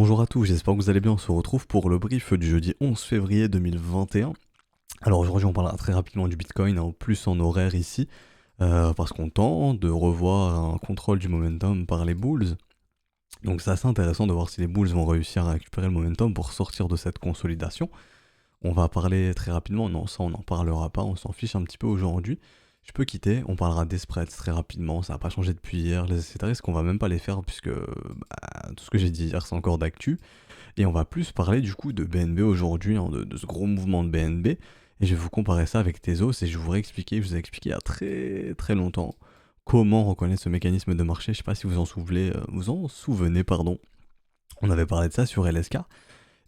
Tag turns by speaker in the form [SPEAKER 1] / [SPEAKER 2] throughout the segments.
[SPEAKER 1] Bonjour à tous, j'espère que vous allez bien. On se retrouve pour le brief du jeudi 11 février 2021. Alors aujourd'hui, on parlera très rapidement du Bitcoin, plus en horaire ici, parce qu'on tente de revoir un contrôle du momentum par les bulls. Donc c'est assez intéressant de voir si les bulls vont réussir à récupérer le momentum pour sortir de cette consolidation. On va parler très rapidement, non ça on n'en parlera pas, on s'en fiche un petit peu aujourd'hui. Je peux quitter, on parlera des spreads très rapidement, ça n'a pas changé depuis hier, les etc. qu'on va même pas les faire puisque tout ce que j'ai dit hier c'est encore d'actu. Et on va plus parler du coup de BNB aujourd'hui, de ce gros mouvement de BNB. Et je vais vous comparer ça avec Tezos et je vous je vous ai expliqué il y a très très longtemps comment reconnaître ce mécanisme de marché. Je sais pas si vous en souvenez, pardon. On avait parlé de ça sur LSK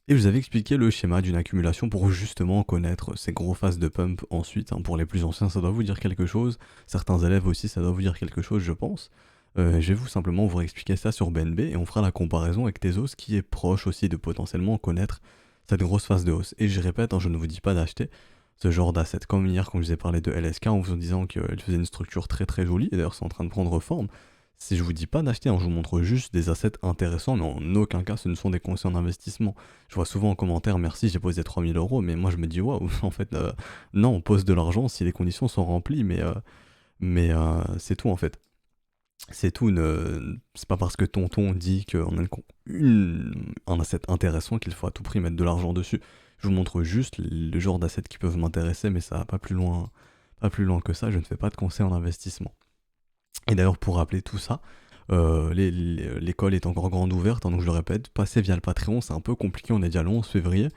[SPEAKER 1] et je vous avais expliqué le schéma d'une accumulation pour justement connaître ces gros phases de pump ensuite. Pour les plus anciens, ça doit vous dire quelque chose. Certains élèves aussi, ça doit vous dire quelque chose, je pense. Je vais simplement vous expliquer ça sur BNB et on fera la comparaison avec Tezos qui est proche aussi de potentiellement connaître cette grosse phase de hausse. Et je répète, je ne vous dis pas d'acheter ce genre d'asset comme hier quand je vous ai parlé de LSK en vous disant qu'elle faisait une structure très très jolie, et d'ailleurs c'est en train de prendre forme. Si je vous dis pas d'acheter, je vous montre juste des assets intéressants, mais en aucun cas ce ne sont des conseils en investissement. Je vois souvent en commentaire, merci j'ai posé 3000 euros, mais moi je me dis waouh, en fait non, on pose de l'argent si les conditions sont remplies, mais c'est tout en fait. C'est tout, c'est pas parce que tonton dit qu'on a un asset intéressant qu'il faut à tout prix mettre de l'argent dessus. Je vous montre juste le genre d'assets qui peuvent m'intéresser, mais ça va pas plus loin que ça, je ne fais pas de conseils en investissement. Et d'ailleurs, pour rappeler tout ça, l'école est encore grande ouverte, donc je le répète, passer via le Patreon, c'est un peu compliqué, on est déjà le 11 février,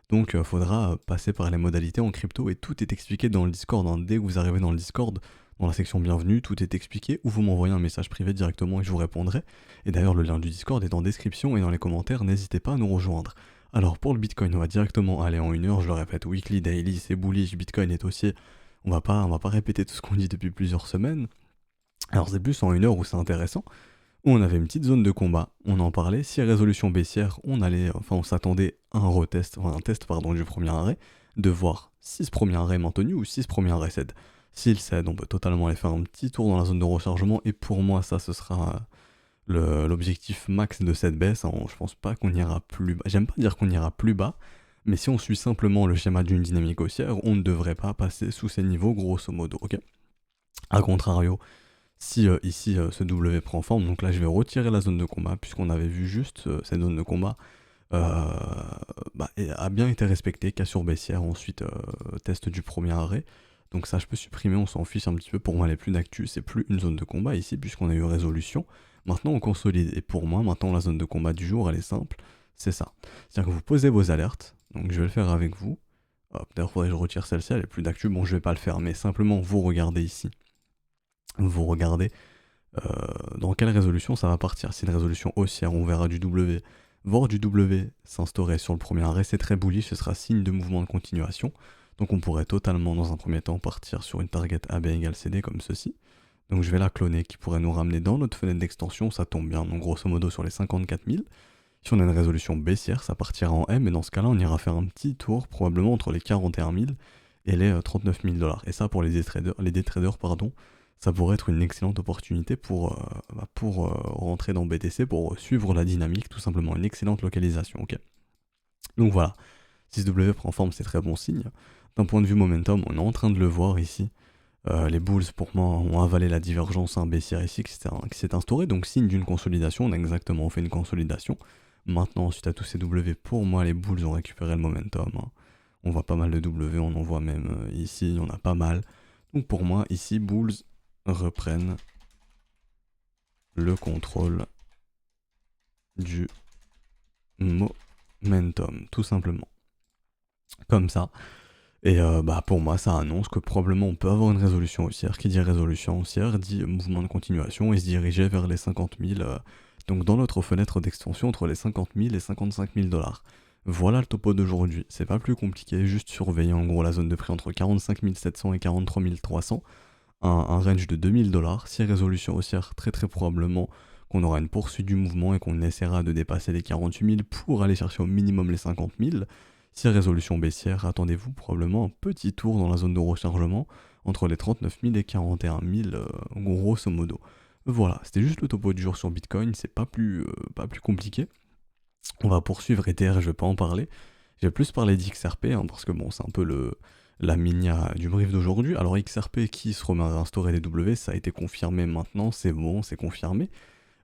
[SPEAKER 1] donc faudra passer par les modalités en crypto, et tout est expliqué dans le Discord. Dès que vous arrivez dans le Discord, dans la section bienvenue, tout est expliqué, ou vous m'envoyez un message privé directement et je vous répondrai. Et d'ailleurs, le lien du Discord est en description et dans les commentaires, n'hésitez pas à nous rejoindre. Alors pour le Bitcoin, on va directement aller en 1 heure, je le répète, weekly, daily, c'est bullish, Bitcoin est haussier. On va pas répéter tout ce qu'on dit depuis plusieurs semaines. Alors c'est plus en 1 heure où c'est intéressant, où on avait une petite zone de combat, on en parlait, si résolution baissière, on s'attendait à un test du premier arrêt, de voir si ce premier arrêt est maintenu ou si ce premier arrêt cède. S'il cède, on peut totalement aller faire un petit tour dans la zone de rechargement, et pour moi ça ce sera l'objectif max de cette baisse. Je pense pas qu'on ira plus bas, j'aime pas dire qu'on ira plus bas, mais si on suit simplement le schéma d'une dynamique haussière, on ne devrait pas passer sous ces niveaux grosso modo, ok. A contrario, si ici ce W prend forme, donc là je vais retirer la zone de combat, puisqu'on avait vu juste cette zone de combat a bien été respectée, cassure baissière, ensuite test du premier arrêt. Donc ça je peux supprimer, on s'en fiche un petit peu, pour moi elle est plus d'actu, c'est plus une zone de combat ici, puisqu'on a eu résolution. Maintenant on consolide, et pour moi maintenant la zone de combat du jour elle est simple, c'est ça. C'est-à-dire que vous posez vos alertes, donc je vais le faire avec vous. D'ailleurs faudrait que je retire celle-ci, elle est plus d'actu, bon je vais pas le faire, mais simplement vous regardez ici. Vous regardez dans quelle résolution ça va partir. Si une résolution haussière, on verra du W, voir du W s'instaurer sur le premier arrêt, c'est très bullish, ce sera signe de mouvement de continuation. Donc on pourrait totalement dans un premier temps partir sur une target AB égale CD comme ceci. Donc je vais la cloner qui pourrait nous ramener dans notre fenêtre d'extension, ça tombe bien, donc grosso modo sur les 54 000. Si on a une résolution baissière, ça partira en M, et dans ce cas-là on ira faire un petit tour probablement entre les 41 000 et les 39 000 $. Et ça pour les day traders, ça pourrait être une excellente opportunité pour rentrer dans BTC, pour suivre la dynamique, tout simplement une excellente localisation, ok. Donc voilà, si ce W prend forme, c'est très bon signe. D'un point de vue momentum, on est en train de le voir ici. Les bulls, pour moi, ont avalé la divergence baissière ici qui s'est instaurée, donc signe d'une consolidation, on fait une consolidation. Maintenant, suite à tous ces W, pour moi, les bulls ont récupéré le momentum. On voit pas mal de W, on en voit même ici, il y en a pas mal. Donc pour moi, ici, bulls reprennent le contrôle du momentum, tout simplement. Comme ça. Et pour moi, ça annonce que probablement on peut avoir une résolution haussière. Qui dit résolution haussière dit mouvement de continuation et se diriger vers les 50 000. Donc dans notre fenêtre d'extension entre les 50 000 et 55 000 $. Voilà le topo d'aujourd'hui. C'est pas plus compliqué, juste surveiller en gros la zone de prix entre 45 700 et 43 300. Un range de 2000 $. Si résolution haussière, très très probablement qu'on aura une poursuite du mouvement et qu'on essaiera de dépasser les 48 000 pour aller chercher au minimum les 50 000. Si résolution baissière, attendez-vous probablement un petit tour dans la zone de rechargement entre les 39 000 et 41 000 grosso modo. Voilà, c'était juste le topo du jour sur Bitcoin, c'est pas plus compliqué. On va poursuivre Ether, je vais pas en parler. Je vais plus parler d'XRP, hein, parce que bon, c'est un peu la minia du brief d'aujourd'hui. Alors XRP qui se remet à instaurer des W, ça a été confirmé maintenant, c'est bon, c'est confirmé.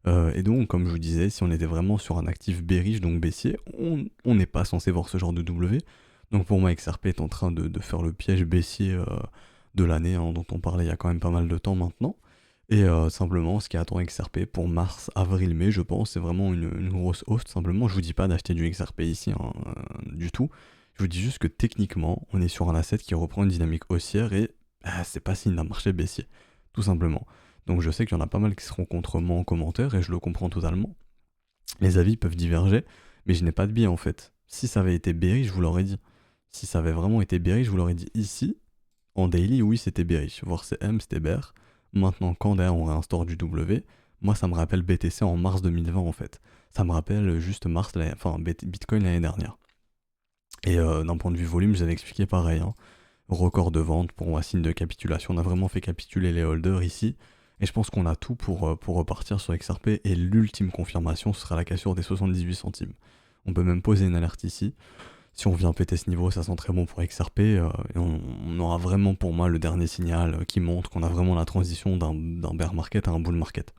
[SPEAKER 1] Et donc, comme je vous disais, si on était vraiment sur un actif bearish, donc baissier, on n'est pas censé voir ce genre de W. Donc pour moi, XRP est en train de faire le piège baissier de l'année, hein, dont on parlait il y a quand même pas mal de temps maintenant. Et simplement, ce qui attend XRP pour mars, avril, mai, je pense, c'est vraiment une grosse hausse. Simplement, je vous dis pas d'acheter du XRP ici, hein, du tout. Je vous dis juste que techniquement, on est sur un asset qui reprend une dynamique haussière et c'est pas signe d'un marché baissier, tout simplement. Donc je sais qu'il y en a pas mal qui seront contre moi en commentaire et je le comprends totalement. Les avis peuvent diverger, mais je n'ai pas de biais en fait. Si ça avait été bearish, je vous l'aurais dit. Si ça avait vraiment été bearish, je vous l'aurais dit ici. En daily, oui, c'était bearish. Voir CM, c'était bear. Maintenant, quand derrière on réinstaure du W, moi ça me rappelle BTC en mars 2020 en fait. Ça me rappelle juste Bitcoin l'année dernière. Et d'un point de vue volume, j'avais expliqué pareil, hein. Record de vente pour moi, signe de capitulation. On a vraiment fait capituler les holders ici. Et je pense qu'on a tout pour repartir sur XRP. Et l'ultime confirmation, ce sera la cassure des 78 centimes. On peut même poser une alerte ici. Si on vient péter ce niveau, ça sent très bon pour XRP. Et on aura vraiment pour moi le dernier signal qui montre qu'on a vraiment la transition d'un bear market à un bull market.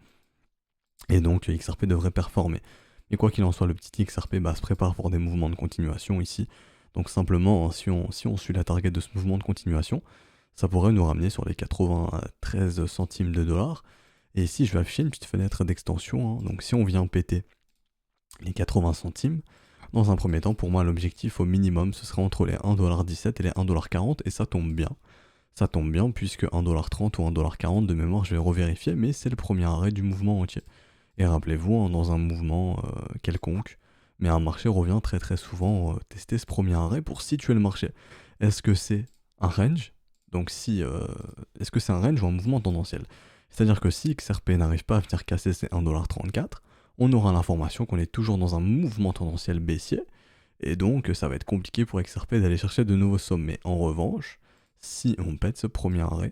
[SPEAKER 1] Et donc XRP devrait performer. Mais quoi qu'il en soit, le petit XRP se prépare pour des mouvements de continuation ici. Donc simplement, hein, si on suit la target de ce mouvement de continuation, ça pourrait nous ramener sur les 93 centimes de dollars. Et ici, je vais afficher une petite fenêtre d'extension, hein. Donc si on vient péter les 80 centimes, dans un premier temps, pour moi, l'objectif au minimum, ce serait entre les 1,17$ et les 1,40$. Et ça tombe bien. Ça tombe bien puisque 1,30$ ou 1,40$ de mémoire, je vais revérifier, mais c'est le premier arrêt du mouvement entier. Et rappelez-vous, hein, dans un mouvement quelconque, mais un marché revient très très souvent tester ce premier arrêt pour situer le marché. Est-ce que c'est un range? Donc si, est-ce que c'est un range ou un mouvement tendanciel? C'est-à-dire que si XRP n'arrive pas à venir casser ces 1,34$, on aura l'information qu'on est toujours dans un mouvement tendanciel baissier, et donc ça va être compliqué pour XRP d'aller chercher de nouveaux sommets. En revanche, si on pète ce premier arrêt,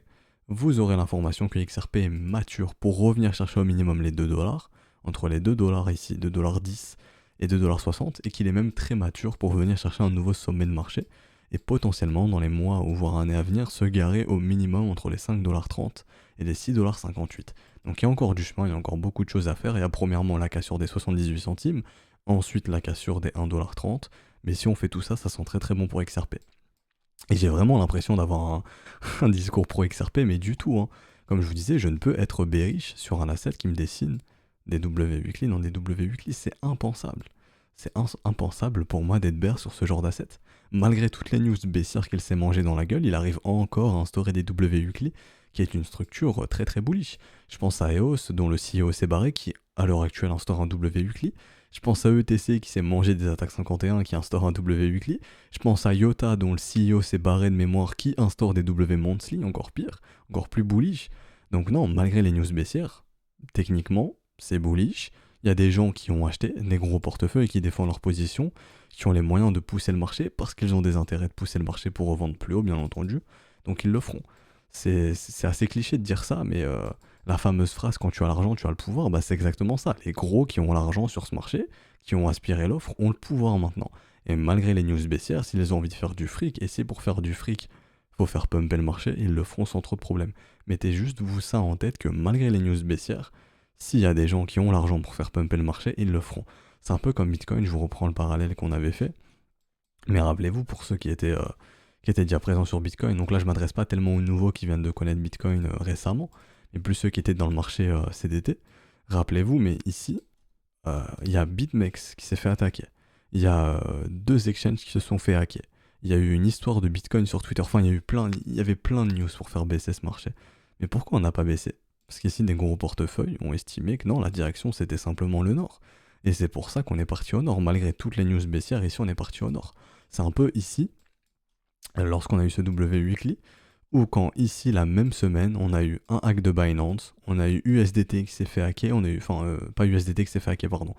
[SPEAKER 1] vous aurez l'information que XRP est mature pour revenir chercher au minimum les 2$, entre les 2$ ici, 2,10$ et 2,60$, et qu'il est même très mature pour venir chercher un nouveau sommet de marché, et potentiellement dans les mois ou voire années à venir se garer au minimum entre les 5,30$ et les 6,58$. Donc il y a encore du chemin, il y a encore beaucoup de choses à faire. Il y a premièrement la cassure des 78 centimes, ensuite la cassure des 1,30$, mais si on fait tout ça, ça sent très très bon pour XRP. Et j'ai vraiment l'impression d'avoir un discours pro XRP, mais du tout, hein. Comme je vous disais, je ne peux être bearish sur un asset qui me dessine des W weekly dans des W weekly, c'est impensable. C'est impensable pour moi d'être bear sur ce genre d'asset. Malgré toutes les news baissières qu'il s'est mangé dans la gueule, il arrive encore à instaurer des W weekly, qui est une structure très très bullish. Je pense à EOS, dont le CEO s'est barré, qui à l'heure actuelle instaure un W weekly. Je pense à ETC qui s'est mangé des attaques 51 qui instaure un W weekly. Je pense à IOTA dont le CEO s'est barré de mémoire qui instaure des W monthly, encore pire, encore plus bullish. Donc non, malgré les news baissières, techniquement, c'est bullish. Il y a des gens qui ont acheté des gros portefeuilles et qui défendent leur position, qui ont les moyens de pousser le marché parce qu'ils ont des intérêts de pousser le marché pour revendre plus haut, bien entendu. Donc ils le feront. C'est assez cliché de dire ça, mais la fameuse phrase quand tu as l'argent, tu as le pouvoir, c'est exactement ça. Les gros qui ont l'argent sur ce marché, qui ont aspiré l'offre, ont le pouvoir maintenant. Et malgré les news baissières, s'ils ont envie de faire du fric, et si pour faire du fric, faut faire pumper le marché, ils le feront sans trop de problèmes. Mettez juste vous ça en tête que malgré les news baissières, s'il y a des gens qui ont l'argent pour faire pumper le marché, ils le feront. C'est un peu comme Bitcoin, je vous reprends le parallèle qu'on avait fait. Mais rappelez-vous, pour ceux qui étaient déjà présents sur Bitcoin, donc là je m'adresse pas tellement aux nouveaux qui viennent de connaître Bitcoin récemment, mais plus ceux qui étaient dans le marché CDT. Rappelez-vous, mais ici, il y a BitMEX qui s'est fait attaquer. Il y a deux exchanges qui se sont fait hacker. Il y a eu une histoire de Bitcoin sur Twitter. Enfin, il y avait plein de news pour faire baisser ce marché. Mais pourquoi on n'a pas baissé? Parce qu'ici, des gros portefeuilles ont estimé que non, la direction c'était simplement le nord. Et c'est pour ça qu'on est parti au nord. Malgré toutes les news baissières, ici on est parti au nord. C'est un peu ici, lorsqu'on a eu ce W Weekly, ou quand ici, la même semaine, on a eu un hack de Binance, on a eu USDT qui s'est fait hacker, on a eu, pas USDT qui s'est fait hacker, pardon,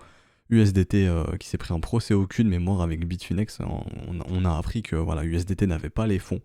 [SPEAKER 1] USDT qui s'est pris un procès au cul de mémoire avec Bitfinex, on a appris que voilà, USDT n'avait pas les fonds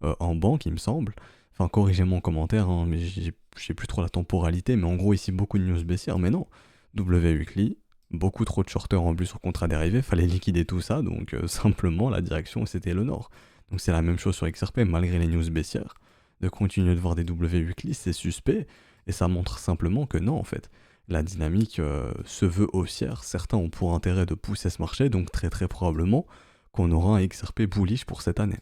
[SPEAKER 1] en banque, il me semble. Enfin, corrigez-moi en commentaire, mais je sais plus trop la temporalité, mais en gros, ici, beaucoup de news baissières, mais non. W Weekly, beaucoup trop de shorteurs en plus sur contrat dérivé, fallait liquider tout ça, donc simplement la direction c'était le nord. Donc c'est la même chose sur XRP, malgré les news baissières, de continuer de voir des W weekly, c'est suspect, et ça montre simplement que non en fait, la dynamique se veut haussière, certains ont pour intérêt de pousser ce marché, donc très très probablement qu'on aura un XRP bullish pour cette année.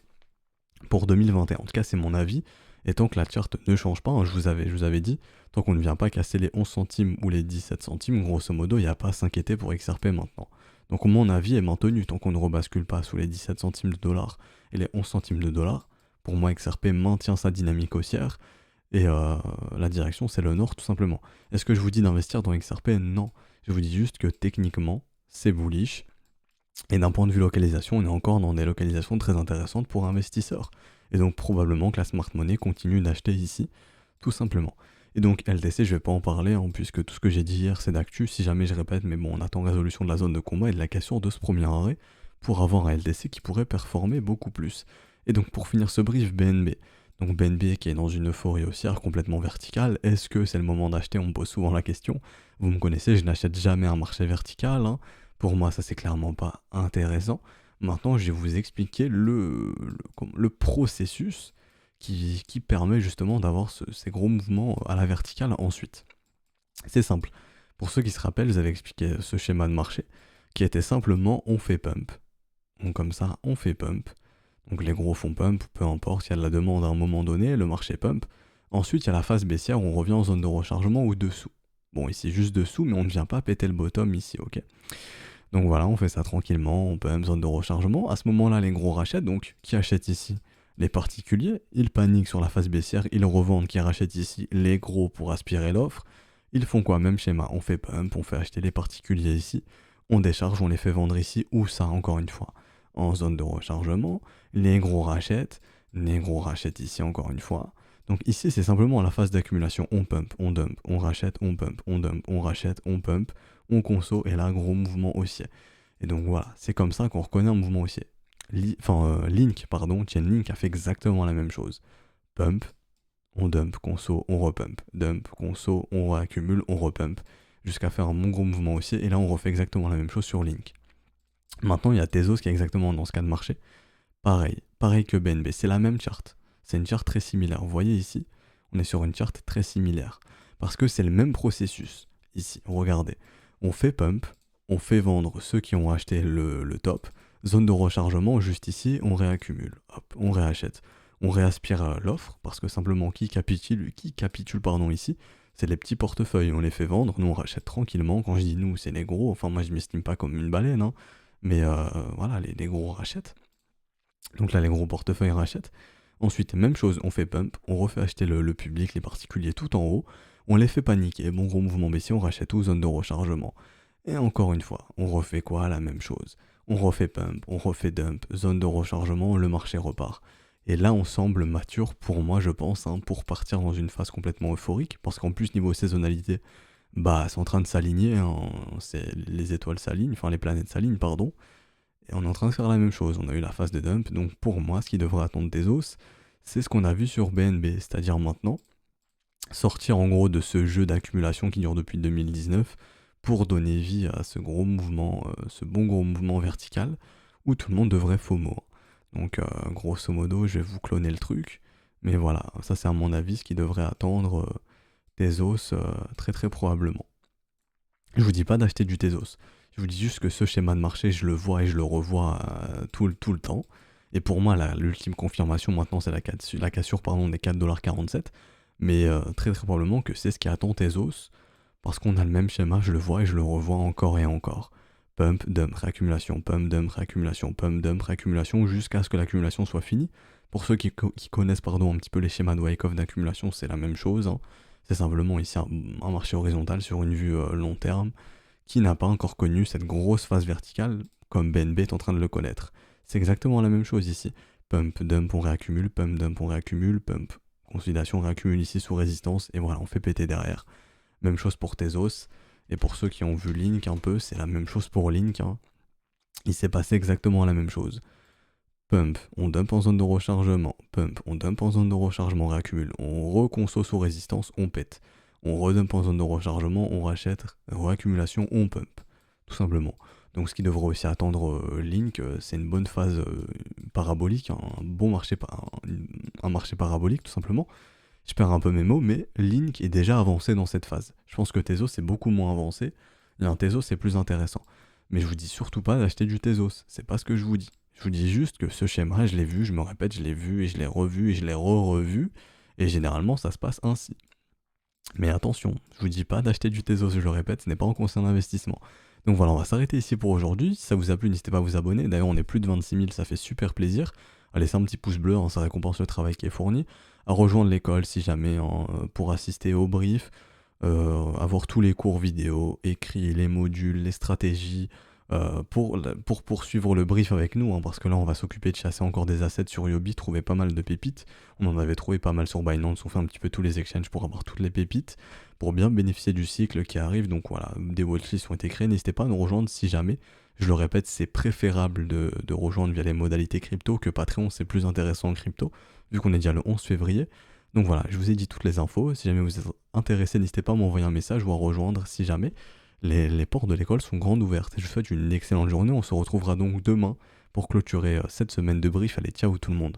[SPEAKER 1] Pour 2021, en tout cas c'est mon avis, et tant que la charte ne change pas, hein, je vous avais dit, tant qu'on ne vient pas casser les 11 centimes ou les 17 centimes, grosso modo, il n'y a pas à s'inquiéter pour XRP maintenant. Donc mon avis est maintenu, tant qu'on ne rebascule pas sous les 17 centimes de dollars et les 11 centimes de dollars, pour moi XRP maintient sa dynamique haussière, et la direction c'est le nord tout simplement. Est-ce que je vous dis d'investir dans XRP? Non. Je vous dis juste que techniquement, c'est bullish, et d'un point de vue localisation, on est encore dans des localisations très intéressantes pour investisseurs. Et donc probablement que la smart money continue d'acheter ici, tout simplement. Et donc LTC, je vais pas en parler, hein, puisque tout ce que j'ai dit hier c'est d'actu, si jamais je répète, mais bon, on attend résolution de la zone de combat et de la cassure de ce premier arrêt pour avoir un LTC qui pourrait performer beaucoup plus. Et donc pour finir ce brief, BNB. Donc BNB qui est dans une euphorie haussière complètement verticale, est-ce que c'est le moment d'acheter? On me pose souvent la question. Vous me connaissez, je n'achète jamais un marché vertical, hein. Pour moi, ça c'est clairement pas intéressant. Maintenant, je vais vous expliquer le processus qui permet justement d'avoir ces gros mouvements à la verticale ensuite. C'est simple. Pour ceux qui se rappellent, vous avez expliqué ce schéma de marché qui était simplement on fait pump. Donc comme ça, on fait pump. Donc les gros font pump, peu importe, il y a de la demande à un moment donné, le marché pump. Ensuite, il y a la phase baissière où on revient en zone de rechargement ou dessous. Bon, ici juste dessous, mais on ne vient pas péter le bottom ici, ok? Donc voilà, on fait ça tranquillement, on peut même zone de rechargement. À ce moment-là, les gros rachètent, donc qui achètent ici? Les particuliers, ils paniquent sur la phase baissière, ils revendent, qui rachètent ici? Les gros pour aspirer l'offre. Ils font quoi? Même schéma, on fait pump, on fait acheter les particuliers ici, on décharge, on les fait vendre ici, ou ça, encore une fois, en zone de rechargement. Les gros rachètent ici encore une fois. Donc ici, c'est simplement la phase d'accumulation, on pump, on dump, on rachète, on pump, on dump, on rachète, on pump, on conso, et là, gros mouvement haussier. Et donc voilà, c'est comme ça qu'on reconnaît un mouvement haussier. Link, pardon, Chainlink a fait exactement la même chose. Pump, on dump, conso, on repump. Dump, conso, on réaccumule, on repump. Jusqu'à faire un bon gros mouvement haussier, et là, on refait exactement la même chose sur Link. Maintenant, il y a Tezos qui est exactement dans ce cas de marché. Pareil que BNB, c'est la même charte. C'est une charte très similaire. Vous voyez ici, on est sur une charte très similaire. Parce que c'est le même processus. Ici, regardez. On fait pump, on fait vendre ceux qui ont acheté le top. Zone de rechargement, juste ici, on réaccumule. Hop, on réachète. On réaspire l'offre, parce que simplement qui capitule ici, c'est les petits portefeuilles. On les fait vendre, nous on rachète tranquillement. Quand je dis nous, c'est les gros. Enfin, moi je m'estime pas comme une baleine, hein. Mais voilà, les gros rachètent. Donc là, les gros portefeuilles rachètent. Ensuite, même chose, on fait pump, on refait acheter le public, les particuliers tout en haut, on les fait paniquer, bon gros mouvement baissier, on rachète tout, zone de rechargement. Et encore une fois, on refait quoi? La même chose. On refait pump, on refait dump, zone de rechargement, le marché repart. Et là, on semble mature pour moi, je pense, hein, pour partir dans une phase complètement euphorique, parce qu'en plus, niveau saisonnalité, bah, c'est en train de s'aligner, hein, les étoiles s'alignent, enfin les planètes s'alignent, pardon. Et on est en train de faire la même chose, on a eu la phase de dump, donc pour moi, ce qui devrait attendre Tezos, c'est ce qu'on a vu sur BNB, c'est-à-dire maintenant, sortir en gros de ce jeu d'accumulation qui dure depuis 2019 pour donner vie à ce gros mouvement, ce bon gros mouvement vertical, où tout le monde devrait FOMO. Donc grosso modo, je vais vous cloner le truc, mais voilà, ça c'est à mon avis ce qui devrait attendre Tezos très très probablement. Je vous dis pas d'acheter du Tezos. Je vous dis juste que ce schéma de marché, je le vois et je le revois tout le temps. Et pour moi, l'ultime confirmation maintenant, c'est la cassure pardon, des 4,47$. Mais très très probablement que c'est ce qui attend Tezos. Parce qu'on a le même schéma, je le vois et je le revois encore et encore. Pump, dump, réaccumulation, pump, dump, réaccumulation, pump, dump, réaccumulation, jusqu'à ce que l'accumulation soit finie. Pour ceux qui connaissent pardon, un petit peu les schémas de Wyckoff d'accumulation, c'est la même chose, hein. C'est simplement ici un marché horizontal sur une vue long terme qui n'a pas encore connu cette grosse phase verticale comme BNB est en train de le connaître. C'est exactement la même chose ici. Pump, dump, on réaccumule, pump, dump, on réaccumule, pump, consolidation, on réaccumule ici sous résistance et voilà, on fait péter derrière. Même chose pour Tezos. Et pour ceux qui ont vu Link un peu, c'est la même chose pour Link, hein. Il s'est passé exactement la même chose. Pump, on dump en zone de rechargement. Pump, on dump en zone de rechargement, on réaccumule. On reconso sous résistance, on pète. On redump en zone de rechargement, on rachète. Réaccumulation, on pump. tout simplement. Donc ce qui devrait aussi attendre Link, c'est une bonne phase parabolique, un bon marché, un marché parabolique tout simplement. Je perds un peu mes mots, mais Link est déjà avancé dans cette phase. Je pense que Tezos c'est beaucoup moins avancé, et un Tezos c'est plus intéressant. Mais je vous dis surtout pas d'acheter du Tezos, c'est pas ce que je vous dis. Je vous dis juste que ce schéma, je l'ai vu, je me répète, je l'ai vu et je l'ai revu et je l'ai re-revu, et généralement ça se passe ainsi. Mais attention, je vous dis pas d'acheter du Tezos, je le répète, ce n'est pas un conseil d'investissement. Donc voilà, on va s'arrêter ici pour aujourd'hui. Si ça vous a plu, n'hésitez pas à vous abonner. D'ailleurs, on est plus de 26 000, ça fait super plaisir. À laisser un petit pouce bleu, hein, ça récompense le travail qui est fourni. À rejoindre l'école si jamais, hein, pour assister au brief, avoir tous les cours vidéo, écrits, les modules, les stratégies, pour poursuivre le brief avec nous, hein, parce que là on va s'occuper de chasser encore des assets sur Yobi, trouver pas mal de pépites. On en avait trouvé pas mal sur Binance, on fait un petit peu tous les exchanges pour avoir toutes les pépites, pour bien bénéficier du cycle qui arrive. Donc voilà, des watchlists ont été créés, n'hésitez pas à nous rejoindre si jamais. Je le répète, c'est préférable de rejoindre via les modalités crypto que Patreon, c'est plus intéressant en crypto, vu qu'on est déjà le 11 février. Donc voilà, je vous ai dit toutes les infos. Si jamais vous êtes intéressé, n'hésitez pas à m'envoyer un message ou à rejoindre si jamais. Les portes de l'école sont grandes ouvertes. Je vous souhaite une excellente journée. On se retrouvera donc demain pour clôturer cette semaine de brief. Allez, ciao tout le monde.